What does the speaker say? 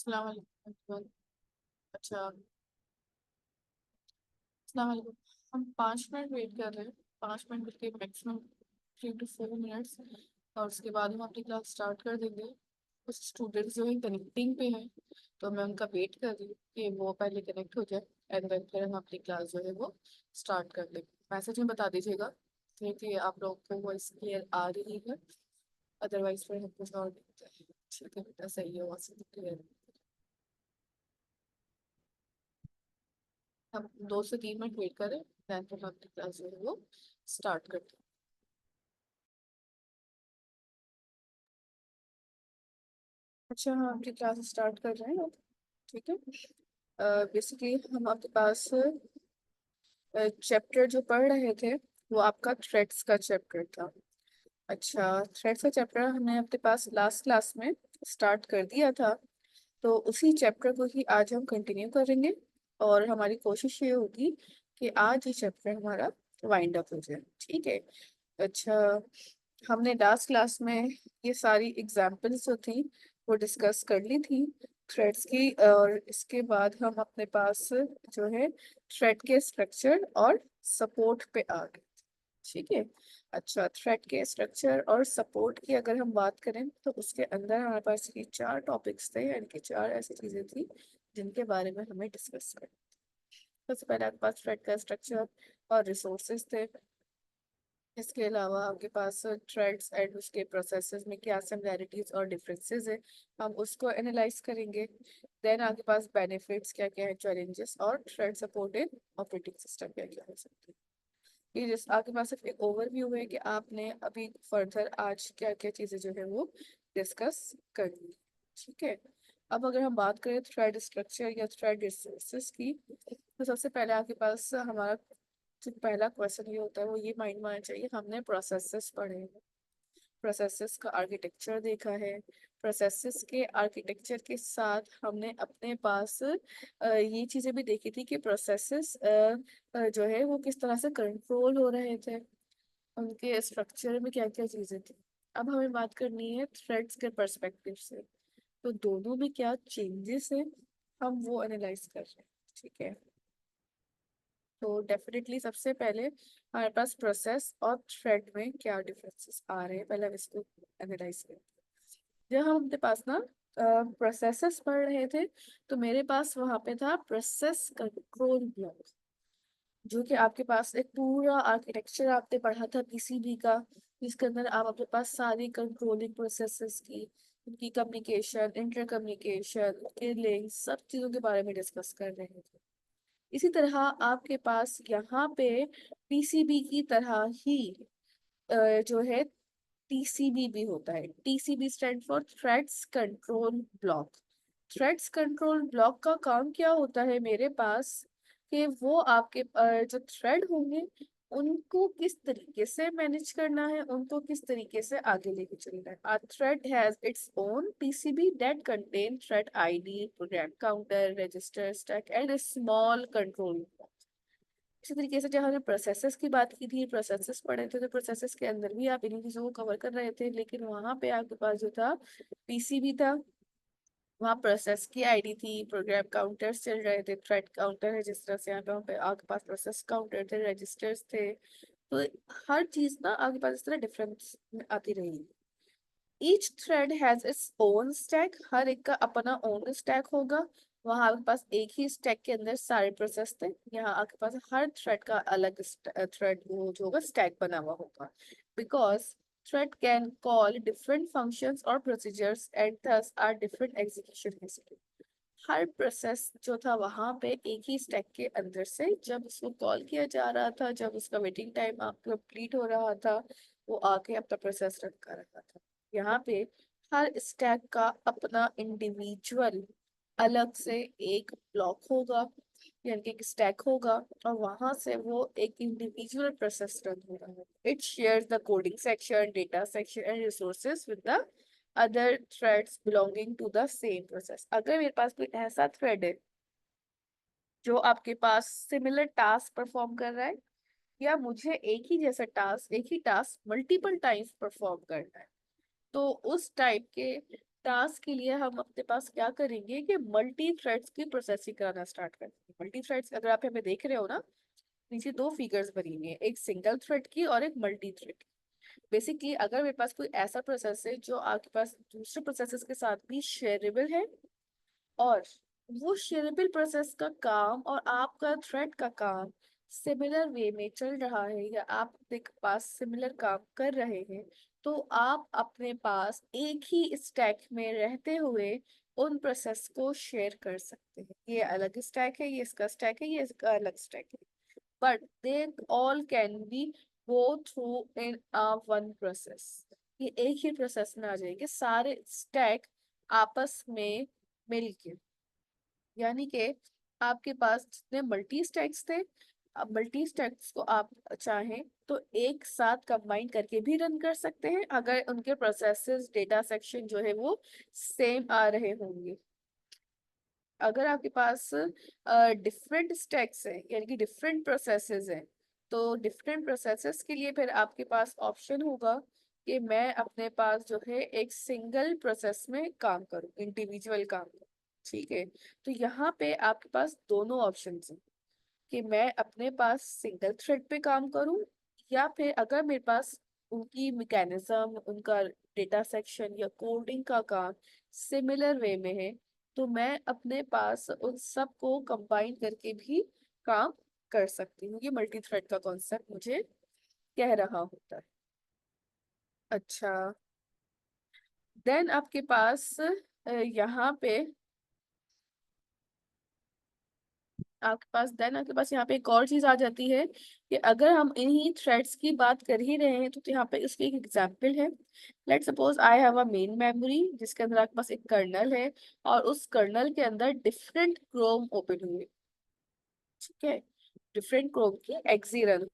अस्सलाम वालेकुम। अच्छा, अस्सलाम वालेकुम। हम 5 मिनट वेट कर रहे हैं। 5 मिनट के मैक्सिमम 3 to 4 मिनट्स, और उसके बाद हम अपनी क्लास स्टार्ट कर देंगे। कुछ स्टूडेंट्स जो है कनेक्टिंग पे हैं, तो मैं उनका वेट कर रही हूँ कि वो पहले कनेक्ट हो जाए, एंड देन फिर हम अपनी क्लास जो है वो स्टार्ट कर देंगे। मैसेज में बता दीजिएगा कि आप लोगों को वॉइस क्लियर आ रही है, अदरवाइज फिर हम कुछ और देखते हैं। ठीक है बेटा, सही है, वॉइस क्लियर। हम 2 से 3 मिनट वेट करें, देन फिर हम अपनी क्लास जो है वो स्टार्ट करते हैं। अच्छा, हाँ, अपनी क्लास स्टार्ट कर रहे हैं अब। ठीक है। बेसिकली हम आपके पास चैप्टर जो पढ़ रहे थे वो आपका थ्रेड्स का चैप्टर था। अच्छा, थ्रेड्स का चैप्टर हमने अपने पास लास्ट क्लास में स्टार्ट कर दिया था, तो उसी चैप्टर को ही आज हम कंटिन्यू करेंगे। और हमारी कोशिश ये होगी कि आज ये चैप्टर हमारा वाइंड अप हो जाए। ठीक है। अच्छा, हमने लास्ट क्लास में ये सारी एग्जाम्पल्स जो थी वो डिस्कस कर ली थी थ्रेड्स की, और इसके बाद हम अपने पास जो है थ्रेड के स्ट्रक्चर और सपोर्ट पे आ गए। ठीक है। अच्छा, थ्रेड के स्ट्रक्चर और सपोर्ट की अगर हम बात करें तो उसके अंदर हमारे पास ये 4 टॉपिक्स थे, यानी कि 4 ऐसी चीजें थी जिनके बारे में हमें डिस्कस करना। सबसे पहले आपके पास थ्रेड का स्ट्रक्चर और रिसोर्सेज थे। इसके अलावा आपके पास थ्रेड्स एंड उसके प्रोसेसेस में क्या सिमिलैरिटीज और डिफरेंसेस है, हम उसको एनालाइज करेंगे। देन आपके पास बेनिफिट्स क्या क्या है, चैलेंजेस, और थ्रेड सपोर्टेड ऑपरेटिंग सिस्टम क्या क्या हो सकते हैं। ये जिस आपके पास सिर्फ एक ओवरव्यू है कि आपने अभी फर्दर आज क्या क्या चीज़ें जो है वो डिस्कस करनी है। ठीक है। अब अगर हम बात करें थ्रेड स्ट्रक्चर या थ्रेड रिसोर्सेज की, तो सबसे पहले आपके पास हमारा जो पहला क्वेश्चन ये होता है वो ये माइंड में आना चाहिए, हमने प्रोसेसेस पढ़े हैं, प्रोसेसेस का आर्किटेक्चर देखा है। प्रोसेसेस के आर्किटेक्चर के साथ हमने अपने पास ये चीज़ें भी देखी थी कि प्रोसेसेस जो है वो किस तरह से कंट्रोल हो रहे थे, उनके स्ट्रक्चर में क्या क्या चीज़ें थी। अब हमें बात करनी है थ्रेड्स के पर्सपेक्टिव से, तो दोनों में क्या चेंजेस है हम वो एनालाइज कर रहे हैं। ठीक है। तो डेफिनेटली सबसे पहले हमारे पास प्रोसेस और थ्रेड में क्या डिफरेंसेस आ रहे हैं, पहले हम इसको एनालाइज करते हैं। जब हम अपने पास ना प्रोसेसेस पढ़ रहे थे, तो मेरे पास वहां पे था प्रोसेस कंट्रोल ब्लॉक, जो कि आपके पास एक पूरा आर्किटेक्चर आपने पढ़ा था पीसीबी का, जिसके अंदर आप अपने पास सारी कंट्रोलिंग प्रोसेसेस की, उनकी कम्युनिकेशन, इंटर कम्युनिकेशन, उनके लिंक, सब चीज़ों के बारे में डिस्कस कर रहे थे। इसी तरह आपके पास यहाँ पे पीसीबी की तरह ही जो है टीसीबी भी होता है। TCB stand for threads control block. Threads control block का काम क्या होता है मेरे पास, कि वो आपके जो थ्रेड होंगे उनको किस तरीके से मैनेज करना है, उनको किस तरीके से आगे लेके चलना है। A thread has its own PCB that contain thread ID, program counter, register, stack and a small control block। इसी तरीके से जब हमने प्रोसेसेस की बात की थी, प्रोसेसेस पढ़े थे, तो प्रोसेसेस के अंदर भी आप इन्हीं चीजों को कवर कर रहे थे, लेकिन वहां पे आपके पास जो था पीसीबी था, वहाँ प्रोसेस की आईडी थी, प्रोग्राम काउंटर्स चल रहे थे, थ्रेड काउंटर है जिस तरह से यहाँ पे आपके पास प्रोसेस काउंटर थे, रजिस्टर्स थे। तो हर चीज ना आपके पास इस तरह डिफरेंस आती रही। Each thread has its own stack, हर एक का अपना ओन स्टैक होगा। वहां आपके पास एक ही स्टैक के अंदर सारे प्रोसेस थे, यहाँ आपके पास हर थ्रेड का अलग थ्रेड वो जो होगा स्टैक बना हुआ होगा। Because thread can call different functions or procedures and thus are different execution history। Her process जो था वहां पे एक ही स्टैक के अंदर से जब उसको कॉल किया जा रहा था, जब उसका वेटिंग टाइम कंप्लीट हो रहा था, वो आके अपना प्रोसेस रन कर रहा था। यहाँ पे हर स्टैक का अपना इंडिविजुअल अलग से एक ब्लॉक होगा, यानी कि एक स्टैक होगा, और वहां से वो एक इंडिविजुअल प्रोसेस रन हो रहा है। It shares the coding section, data section and resources with the other threads belonging to the same process. अगर मेरे पास कोई ऐसा थ्रेड है जो आपके पास सिमिलर टास्क परफॉर्म कर रहा है, या मुझे एक ही टास्क मल्टीपल टाइम्स परफॉर्म करना है, तो उस टाइप के टास्क के लिए हम अपने पास क्या करेंगे कि मल्टी थ्रेड्स की प्रोसेसिंग कराना स्टार्ट करेंगे। मल्टी थ्रेड्स अगर आप यहाँ पे देख रहे हो ना, नीचे दो फिगर्स बनी हुई है, एक सिंगल थ्रेड की और एक मल्टी थ्रेड की। बेसिकली अगर मेरे पास कोई ऐसा प्रोसेस है जो आपके पास दूसरे प्रोसेसेस के साथ भी शेयरेबल है, और वो शेयरेबल प्रोसेस का काम और आपका थ्रेड का काम सिमिलर वे में चल रहा है, या आप अपने पास सिमिलर काम कर रहे हैं, तो आप अपने पास एक ही स्टैक में रहते हुए उन प्रोसेस को शेयर कर सकते हैं। ये अलग स्टैक है, ये इसका स्टैक है, ये इसका अलग स्टैक है, but they all can be go through in a one process। ये एक ही प्रोसेस में आ जाएंगे सारे स्टैक आपस में मिलके। यानी कि आपके पास जितने मल्टी स्टैक्स थे, अब मल्टी स्टैक्स को आप चाहें तो एक साथ कंबाइन करके भी रन कर सकते हैं, अगर उनके प्रोसेसेस डेटा सेक्शन जो है वो सेम आ रहे होंगे। अगर आपके पास डिफरेंट स्टैक्स हैं, यानी कि डिफरेंट प्रोसेसेस हैं, तो डिफरेंट प्रोसेसेस के लिए फिर आपके पास ऑप्शन होगा कि मैं अपने पास जो है एक सिंगल प्रोसेस में काम करूं, इंडिविजुअल काम करूं। ठीक है, तो यहाँ पे आपके पास दोनों ऑप्शन हैं कि मैं अपने पास सिंगल थ्रेड पे काम करूं, या फिर अगर मेरे पास उनकी मैकेनिज्म, उनका डेटा सेक्शन या कोडिंग का काम सिमिलर वे में है, तो मैं अपने पास उन सब को कंबाइन करके भी काम कर सकती हूँ। ये मल्टी थ्रेड का कॉन्सेप्ट मुझे कह रहा होता है। अच्छा, देन आपके पास यहाँ पे आपके पास यहाँ पे एक और चीज आ जाती है कि अगर हम इन्हीं थ्रेड्स की बात कर ही रहे हैं, तो यहाँ पे इसकी एक एग्जांपल है। Let suppose I have a main memory जिसके अंदर आपके पास एक कर्नल है, और उस कर्नल के अंदर डिफरेंट क्रोम ओपन हुए। ठीक है, डिफरेंट क्रोम की एक्सी रन